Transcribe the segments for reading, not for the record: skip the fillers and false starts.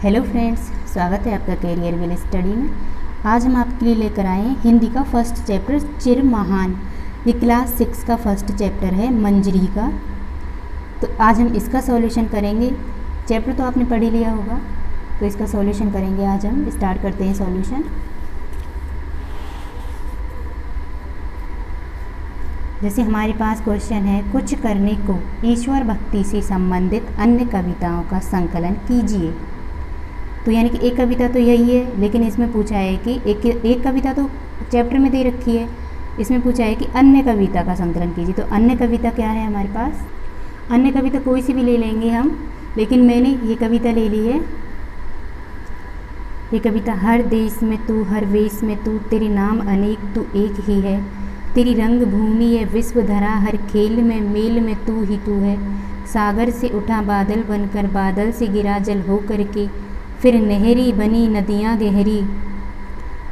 Hello friends, स्वागत है आपका कैरियर विल स्टडी में। आज हम आपके लिए लेकर आए हैं हिंदी का फर्स्ट चैप्टर चिर महान। ये क्लास 6 का फर्स्ट चैप्टर है मंजरी का। तो आज हम इसका सॉल्यूशन करेंगे। चैप्टर तो आपने पढ़ ही लिया होगा, तो इसका सॉल्यूशन करेंगे। आज हम स्टार्ट करते हैं सॉल्यूशन। जैसे हमारे पास क्वेश्चन है, कुछ करने को ईश्वर भक्ति से संबंधित अन्य कविताओं का संकलन कीजिए। तो यानी कि एक कविता तो यही है, लेकिन इसमें पूछा है कि एक कविता तो चैप्टर में दे रखी है, इसमें पूछा है कि अन्य कविता का संकलन कीजिए। तो अन्य कविता क्या है हमारे पास? अन्य कविता कोई सी भी ले लेंगे हम, लेकिन मैंने ये कविता ले ली है। ये कविता, हर देश में तू, हर वेश में तू, तेरे नाम अनेक तू एक ही है, तेरी रंग भूमि है विश्व धरा, हर खेल में मेल में तू ही तू है, सागर से उठा बादल बनकर, बादल से गिरा जल हो करके, फिर नहरी बनी नदियाँ गहरी,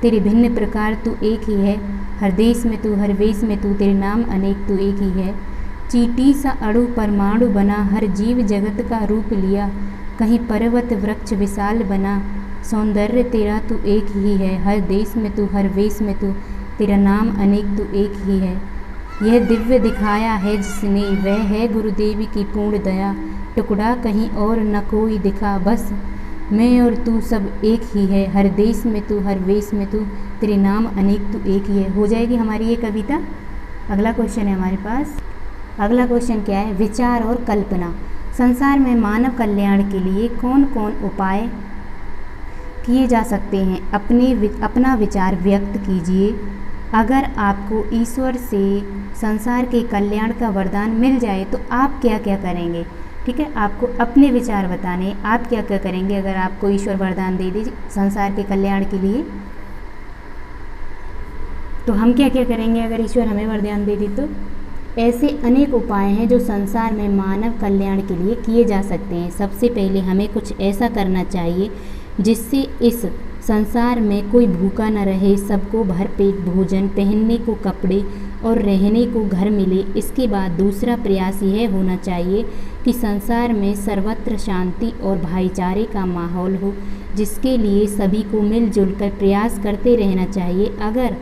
तेरे भिन्न प्रकार तू एक ही है, हर देश में तू, हर वेश में तू, तेरे नाम अनेक तू एक ही है, चींटी सा अणु परमाणु बना, हर जीव जगत का रूप लिया, कहीं पर्वत वृक्ष विशाल बना, सौंदर्य तेरा तू एक ही है, हर देश में तू, हर वेश में तू, तेरा नाम अनेक तू एक ही है। यह दिव्य दिखाया है जिसने, वह है गुरुदेव की पूर्ण दया, टुकड़ा कहीं और न कोई दिखा, बस मैं और तू सब एक ही है, हर देश में तू, हर वेश में तू, तेरे नाम अनेक तू एक ही है। हो जाएगी हमारी ये कविता। अगला क्वेश्चन है हमारे पास। अगला क्वेश्चन क्या है? विचार और कल्पना। संसार में मानव कल्याण के लिए कौन कौन उपाय किए जा सकते हैं? अपना विचार व्यक्त कीजिए। अगर आपको ईश्वर से संसार के कल्याण का वरदान मिल जाए तो आप क्या क्या करेंगे? ठीक है, आपको अपने विचार बताने, आप क्या क्या करेंगे अगर आपको ईश्वर वरदान दे दे संसार के कल्याण के लिए। तो हम क्या क्या करेंगे अगर ईश्वर हमें वरदान दे दे? तो ऐसे अनेक उपाय हैं जो संसार में मानव कल्याण के लिए किए जा सकते हैं। सबसे पहले हमें कुछ ऐसा करना चाहिए जिससे इस संसार में कोई भूखा न रहे, सबको भरपेट भोजन, पहनने को कपड़े और रहने को घर मिले। इसके बाद दूसरा प्रयास यह होना चाहिए कि संसार में सर्वत्र शांति और भाईचारे का माहौल हो, जिसके लिए सभी को मिलजुल कर प्रयास करते रहना चाहिए। अगर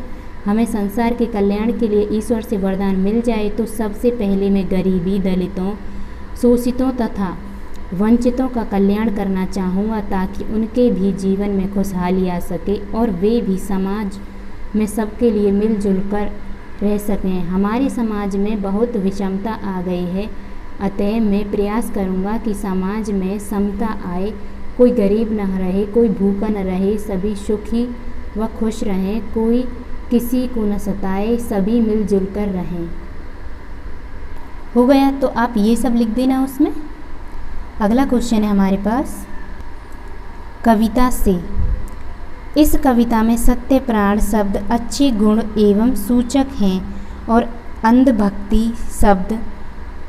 हमें संसार के कल्याण के लिए ईश्वर से वरदान मिल जाए तो सबसे पहले मैं गरीबी, दलितों, शोषितों तथा वंचितों का कल्याण करना चाहूँगा, ताकि उनके भी जीवन में खुशहाली आ सके और वे भी समाज में सबके लिए मिलजुल कर रह सकें। हमारे समाज में बहुत विषमता आ गई है, अतः मैं प्रयास करूँगा कि समाज में समता आए, कोई गरीब न रहे, कोई भूखा न रहे, सभी सुखी व खुश रहें, कोई किसी को न सताए, सभी मिलजुल कर रहें। हो गया? तो आप ये सब लिख देना उसमें। अगला क्वेश्चन है हमारे पास, कविता से। इस कविता में सत्य प्राण शब्द अच्छे गुण एवं सूचक हैं और अंधभक्ति शब्द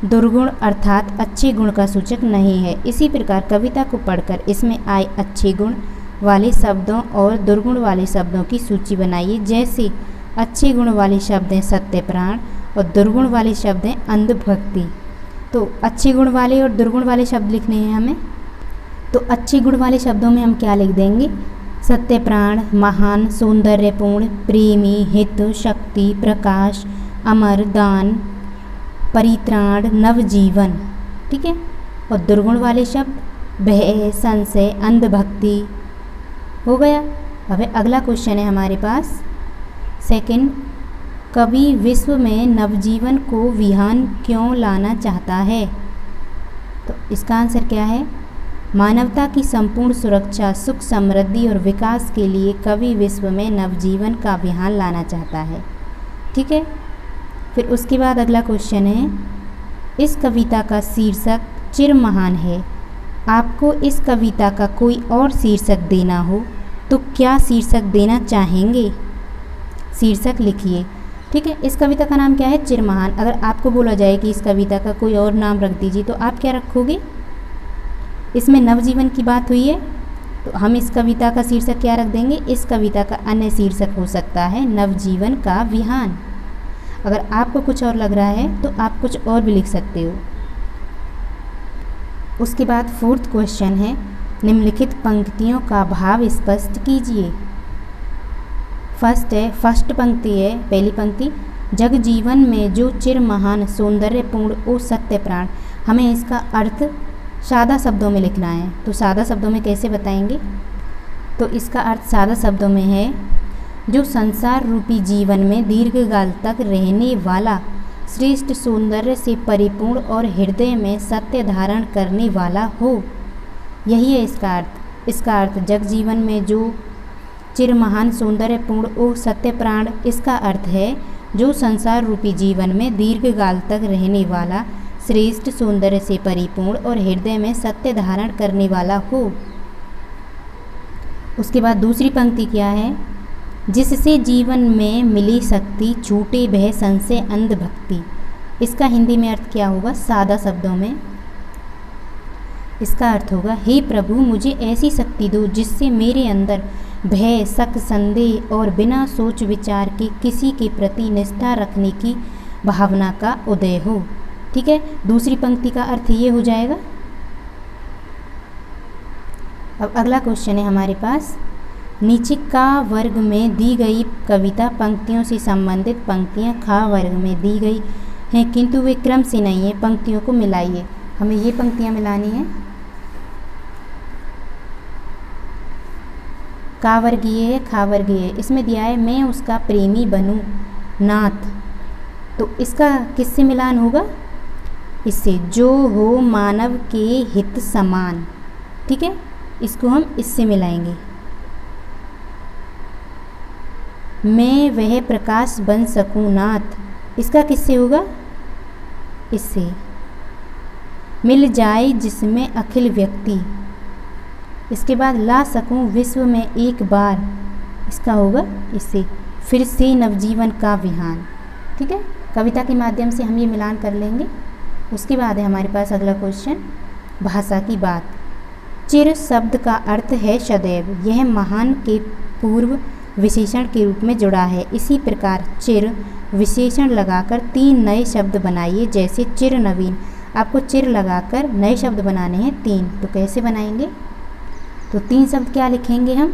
दुर्गुण अर्थात अच्छे गुण का सूचक नहीं है। इसी प्रकार कविता को पढ़कर इसमें आए अच्छे गुण वाले शब्दों और दुर्गुण वाले शब्दों की सूची बनाइए। जैसे अच्छे गुण वाले शब्द हैं सत्य प्राण और दुर्गुण वाले शब्द हैं अंधभक्ति। तो अच्छे गुण वाले और दुर्गुण वाले शब्द लिखने हैं हमें। तो अच्छे गुण वाले शब्दों में हम क्या लिख देंगे? सत्य प्राण, महान, सौंदर्यपूर्ण, प्रेमी, हित, शक्ति, प्रकाश, अमर, दान, परित्राण, नवजीवन। ठीक है। और दुर्गुण वाले शब्द भय, संशय, अंधभक्ति। हो गया। अब अगला क्वेश्चन है हमारे पास सेकंड, कवि विश्व में नवजीवन को विहान क्यों लाना चाहता है? तो इसका आंसर क्या है? मानवता की संपूर्ण सुरक्षा, सुख, समृद्धि और विकास के लिए कवि विश्व में नवजीवन का विहान लाना चाहता है। ठीक है। फिर उसके बाद अगला क्वेश्चन है, इस कविता का शीर्षक चिर महान है। आपको इस कविता का कोई और शीर्षक देना हो तो क्या शीर्षक देना चाहेंगे? शीर्षक लिखिए। ठीक है। इस कविता का नाम क्या है? चिर महान। अगर आपको बोला जाए कि इस कविता का कोई और नाम रख दीजिए तो आप क्या रखोगे? इसमें नवजीवन की बात हुई है तो हम इस कविता का शीर्षक क्या रख देंगे? इस कविता का अन्य शीर्षक हो सकता है नवजीवन का विहान। अगर आपको कुछ और लग रहा है तो आप कुछ और भी लिख सकते हो। उसके बाद फोर्थ क्वेश्चन है, निम्नलिखित पंक्तियों का भाव स्पष्ट कीजिए। फर्स्ट पंक्ति है, पहली पंक्ति, जग जीवन में जो चिर महान सौंदर्यपूर्ण ओ सत्य प्राण। हमें इसका अर्थ सादा शब्दों में लिखना है, तो सादा शब्दों में कैसे बताएंगे? तो इसका अर्थ सादा शब्दों में है, जो संसार रूपी जीवन में दीर्घकाल तक रहने वाला, श्रेष्ठ सौंदर्य से परिपूर्ण और हृदय में सत्य धारण करने वाला हो। यही है इसका अर्थ। इसका अर्थ जग जीवन में जो चिर महान सौंदर्यपूर्ण ओ सत्य प्राण, इसका अर्थ है जो संसार रूपी जीवन में दीर्घकाल तक रहने वाला, श्रेष्ठ सौंदर्य से परिपूर्ण और हृदय में सत्य धारण करने वाला हो। उसके बाद दूसरी पंक्ति क्या है? जिससे जीवन में मिली शक्ति, छूटे भय संशय अंध भक्ति। इसका हिंदी में अर्थ क्या होगा? सादा शब्दों में इसका अर्थ होगा, हे प्रभु मुझे ऐसी शक्ति दो जिससे मेरे अंदर भय, शक, संदेह और बिना सोच विचार के किसी के प्रति निष्ठा रखने की भावना का उदय हो। ठीक है, दूसरी पंक्ति का अर्थ ये हो जाएगा। अब अगला क्वेश्चन है हमारे पास, नीचे का वर्ग में दी गई कविता पंक्तियों से संबंधित पंक्तियां खा वर्ग में दी गई हैं किंतु वे क्रम से नहीं है, पंक्तियों को मिलाइए। हमें ये पंक्तियां मिलानी है। का वर्ग ये है, खा वर्ग ये है। इसमें दिया है मैं उसका प्रेमी बनूं नाथ, तो इसका किससे मिलान होगा? इससे, जो हो मानव के हित समान। ठीक है, इसको हम इससे मिलाएंगे। मैं वह प्रकाश बन सकूं नाथ, इसका किससे होगा? इससे, मिल जाए जिसमें अखिल व्यक्ति। इसके बाद ला सकूं विश्व में एक बार, इसका होगा इससे, फिर से नवजीवन का विहान। ठीक है, कविता के माध्यम से हम ये मिलान कर लेंगे। उसके बाद है हमारे पास अगला क्वेश्चन, भाषा की बात। चिर शब्द का अर्थ है सदैव, यह महान के पूर्व विशेषण के रूप में जुड़ा है। इसी प्रकार चिर विशेषण लगाकर 3 नए शब्द बनाइए, जैसे चिर नवीन। आपको चिर लगाकर नए शब्द बनाने हैं 3, तो कैसे बनाएंगे? तो 3 शब्द क्या लिखेंगे हम?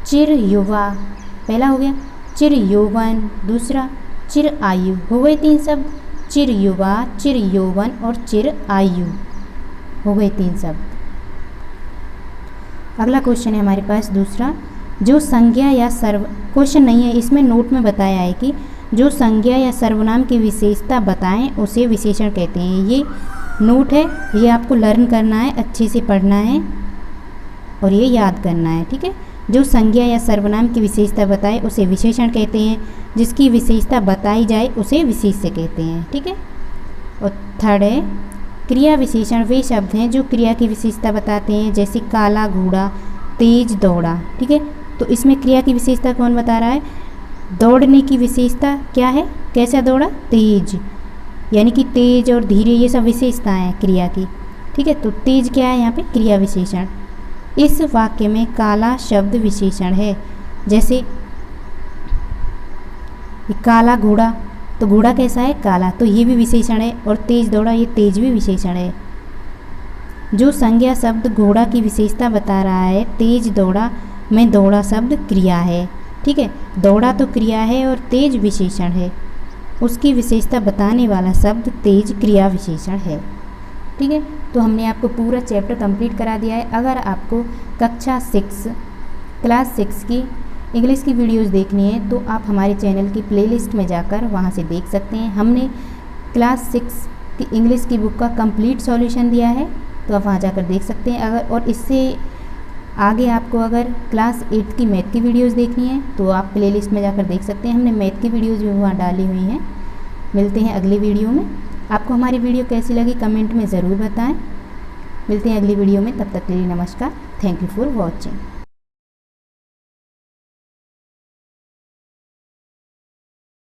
चिर युवा, पहला हो गया चिर यौवन, दूसरा चिर आयु। हो गए 3 शब्द, चिर युवा, चिर यौवन और चिर आयु, हो गए 3 शब्द। अगला क्वेश्चन है हमारे पास दूसरा, जो संज्ञा या क्वेश्चन नहीं है, इसमें नोट में बताया है कि जो संज्ञा या सर्वनाम की विशेषता बताएं उसे विशेषण कहते हैं। ये नोट है, ये आपको लर्न करना है, अच्छे से पढ़ना है और ये याद करना है। ठीक है, जो संज्ञा या सर्वनाम की विशेषता बताए उसे विशेषण कहते हैं, जिसकी विशेषता बताई जाए उसे विशेष्य कहते हैं। ठीक है, और थर्ड है क्रिया विशेषण। वे शब्द हैं जो क्रिया की विशेषता बताते हैं, जैसे काला घोड़ा, तेज दौड़ा। ठीक है, तो इसमें क्रिया की विशेषता कौन बता रहा है? दौड़ने की विशेषता क्या है? कैसा दौड़ा? तेज, यानी कि तेज और धीरे, ये सब विशेषताएं हैं क्रिया की। ठीक है, तो तेज क्या है यहाँ पे? क्रिया विशेषण। इस वाक्य में काला शब्द विशेषण है, जैसे काला घोड़ा, तो घोड़ा कैसा है? काला, तो ये भी विशेषण है। और तेज दौड़ा, ये तेज भी विशेषण है। जो संज्ञा शब्द घोड़ा की विशेषता बता रहा है, तेज दौड़ा में दौड़ा शब्द क्रिया है। ठीक है, दौड़ा तो क्रिया है और तेज विशेषण है। उसकी विशेषता बताने वाला शब्द तेज क्रिया विशेषण है। ठीक है, तो हमने आपको पूरा चैप्टर कंप्लीट करा दिया है। अगर आपको कक्षा 6 क्लास 6 की इंग्लिश की वीडियोस देखनी है तो आप हमारे चैनल की प्लेलिस्ट में जाकर वहां से देख सकते हैं। हमने क्लास 6 की इंग्लिश की बुक का कंप्लीट सॉल्यूशन दिया है, तो आप वहां जाकर देख सकते हैं। अगर और इससे आगे आपको अगर क्लास 8 की मैथ की वीडियोस देखनी है तो आप प्लेलिस्ट में जाकर देख सकते हैं। हमने मैथ की वीडियोस भी वहाँ डाली हुई हैं। मिलते हैं अगली वीडियो में। आपको हमारी वीडियो कैसी लगी कमेंट में ज़रूर बताएं। मिलते हैं अगली वीडियो में, तब तक के लिए नमस्कार। Thank you for watching.